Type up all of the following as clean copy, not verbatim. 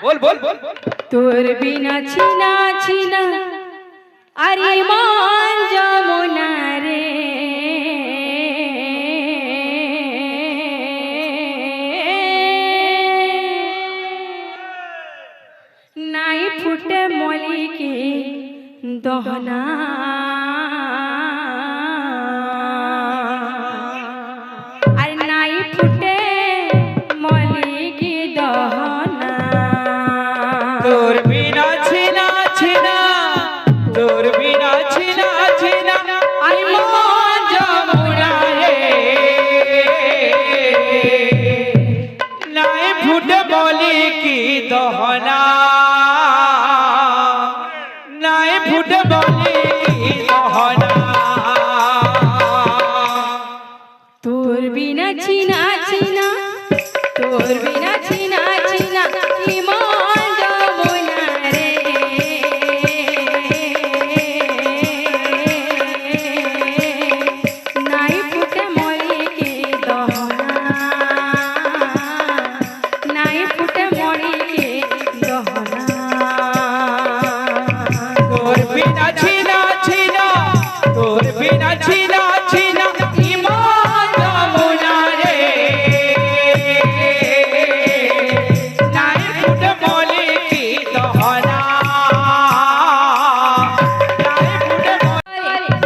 बोल बोल बोल তোর বিনা ছিনা ছিনা আরে মন যমুনা রে নাই ফুটে মলিকে দহনা আর নাই ফুটে মলিকে দহনা তোর বিনা ছিনা ছিনা তোর বিনা ছিনা ছিনা আই মন যমুনা রে নাই ফুটে বলি কি দহনা নাই ফুটে বলি কি দহনা তোর বিনা ছিনা ছিনা তোর বিনা ছিনা ছিনা ইমান যমুনা রে নাই ফুটে মলিকে দহনা নাই ফুটে মলিকে দহনা তোর বিনা ছিনা ছিনা তোর বিনা ছিনা ছিনা ইমান যমুনা রে নাই ফুটে বলি কি দহনা নাই ফুটে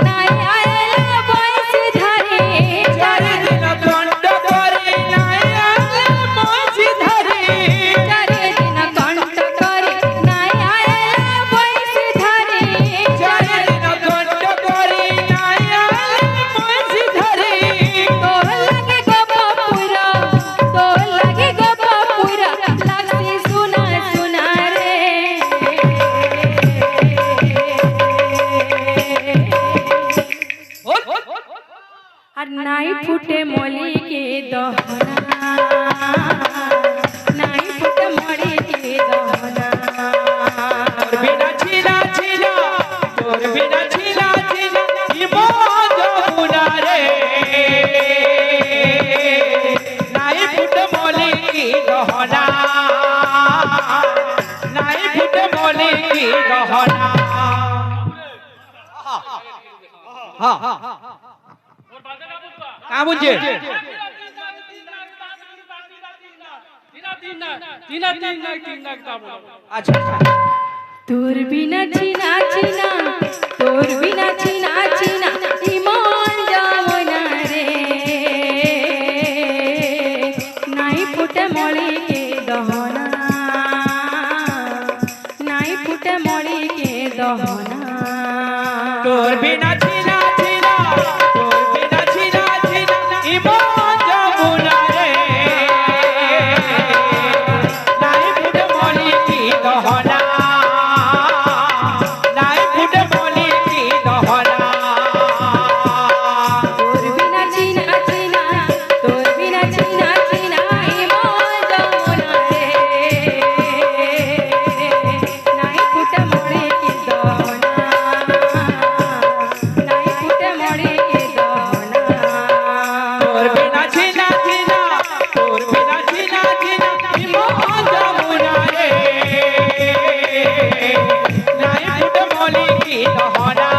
নাই আয়লা বয়স ধরে চারিদিন কণ্ঠ করে নাই বয়স ধরে চারিদিন কণ্ঠ করে নাই আয়লা বয়স ধরে চারিদিন কণ্ঠ করে নাই বয়স ধরে তোর লাগে গোপপুরা তোর লাগে গোপপুরা লাগছে সোনা সোনা রে আর নাই ফুটে মলিকে দহনা নাই ফুটে মলিকে দহনা তোর বিনা ছিনা ছিনা তোর বিনা ছিনা ছিনা ইমান যমুনা রে নাই ফুটে বলি কি দহনা নাই ফুটে বলি কি দহনা কামুন যে আচ্ছা তোর বিনা ছিনা ছিনা তোর বিনা ছিনা ছিনা ইমান যমুনা রে নাই ফুটে মলিকে দহনা নাই ফুটে মলিকে দহনা তোর বিনা ছিনা ছিনা তোর বিনা ছিনা ছিনা ইমান যমুনা রে নাই ফুটে বলি কি দহনা নাই ফুটে বলি কি দহনা তোর বিনা ছিনা ছিনা তোর বিনা ছিনা ছিনা ইমান যমুনা রে নাই ফুটে মলিকে দহনা নাই ফুটে মলিকে দহনা তোর বিনা ছিনা ছিনা তোর বিনা ছিনা ছিনা ইমান যমুনা রে নাই ফুটে বলি কি দহনা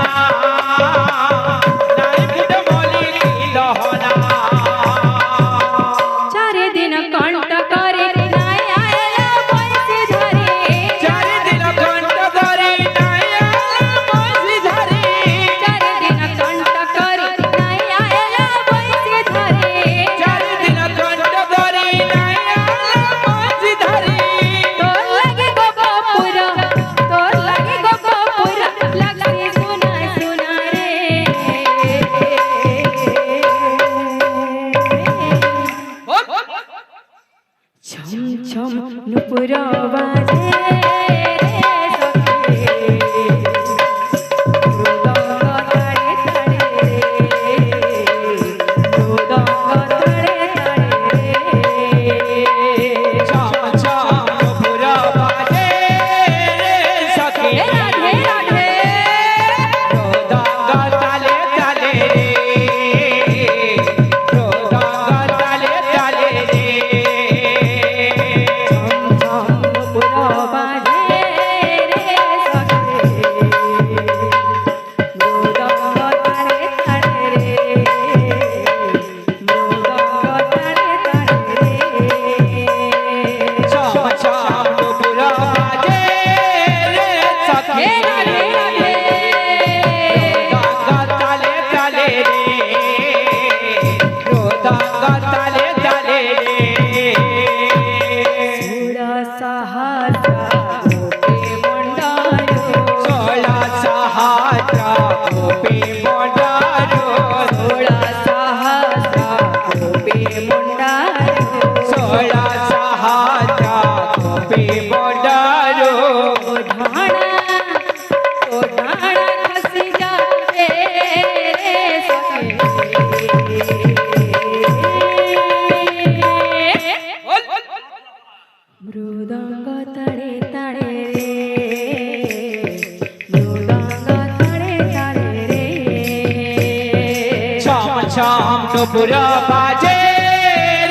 নাই ফুটে বলি কি দহনা চারিদিন কণ্ঠ করে নাই আয়লা বয়স ধরে চারিদিন কণ্ঠ ধরে নাই বয়স ধরে চারিদিন কণ্ঠ করে নাই আয়লা বয়স ধরে চারিদিন কণ্ঠ ধরে নাই বয়স ধরে তোর লাগে গোপপুরা তোর লাগে গোপপুরা লাগছে সোনা সোনা রে ছম ছম নুপুর বাজে পুরা सहाचा गोपी मंडारो 16 सहाचा गोपी मंडारो 16 सहाचा गोपी मंडारो 16 सहाचा गोपी मंडारो ढाणा खसी जावे सखे मृदंग तळे तळे रे मृदंग तळे तळे रे छाम छाम नुपुर बाजे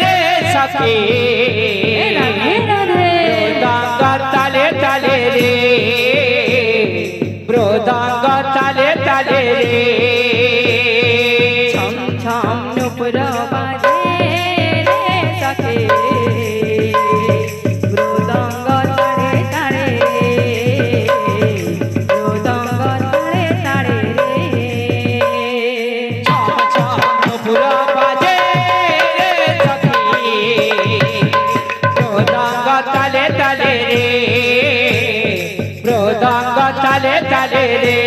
रे सखी राधे राधे मृदंग ताले ताले रे मृदंग ताले ताले रे छम छम नुपुर बाजे रे सखे मृदंग तळे तळे मृदंग तळे तळे रे छाम छाम नुपुर बाजे रे सखी मृदंग ताले ताले रे मृदंग ताले ताले रे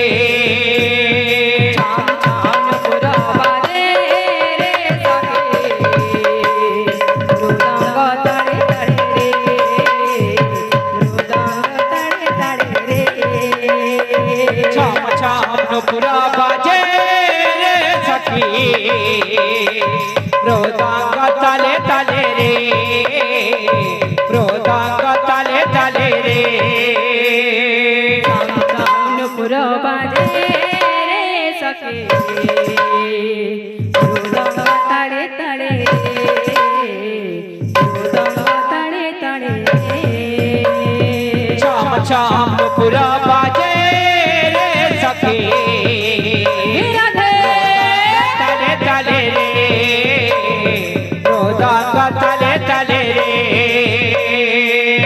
छाम छाम नुपुर बाजे रे सखे मृदंग तळे तळे रे मृदंग तळे तळे रे छाम छाम नुपुर बाजे रे सखी मृदंग ताले ताले रे मृदंग ताले ताले रे छाम छाम नुपुर बाजे रे सखे मृदंग तळे तळे मृदंग तळे तळे छाम छाम नुपुर बाजे रे सखी राधे ताले ताले रे मृदंग ताले ताले रे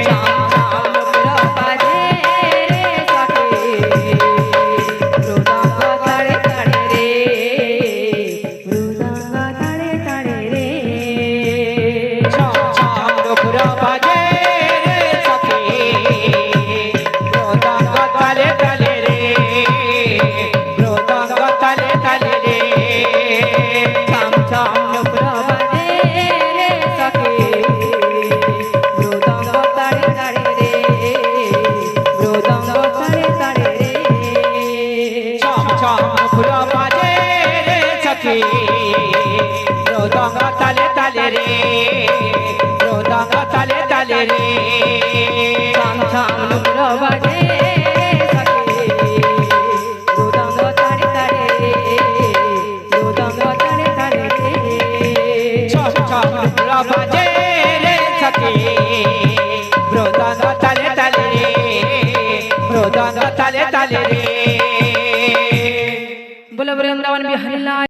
छाम छाम नुपुर बाजे रे सखे मृदंग तळे तळे रे मृदंग तळे तळे रे छाम छाम नुपुर बाजे रे सखी मृदंग ताले ताले रे मृदंग ताले ताले रे छाम छाम नुपुर बाजे रे सखे मृदंग तळे तळे रे मृदंग तळे तळे रे छाम छाम नुपुर बाजे रे सखी मृदंग ताले ताले रे मृदंग ताले ताले रे छाम छाम नुपुर बाजे रे सखे मृदंग तळे तळे रे मृदंग तळे तळे रे छाम छाम नुपुर बाजे रे सखी मृदंग ताले ताले रे मृदंग ताले ताले रे बोलो वृंदावन बिहारी लाल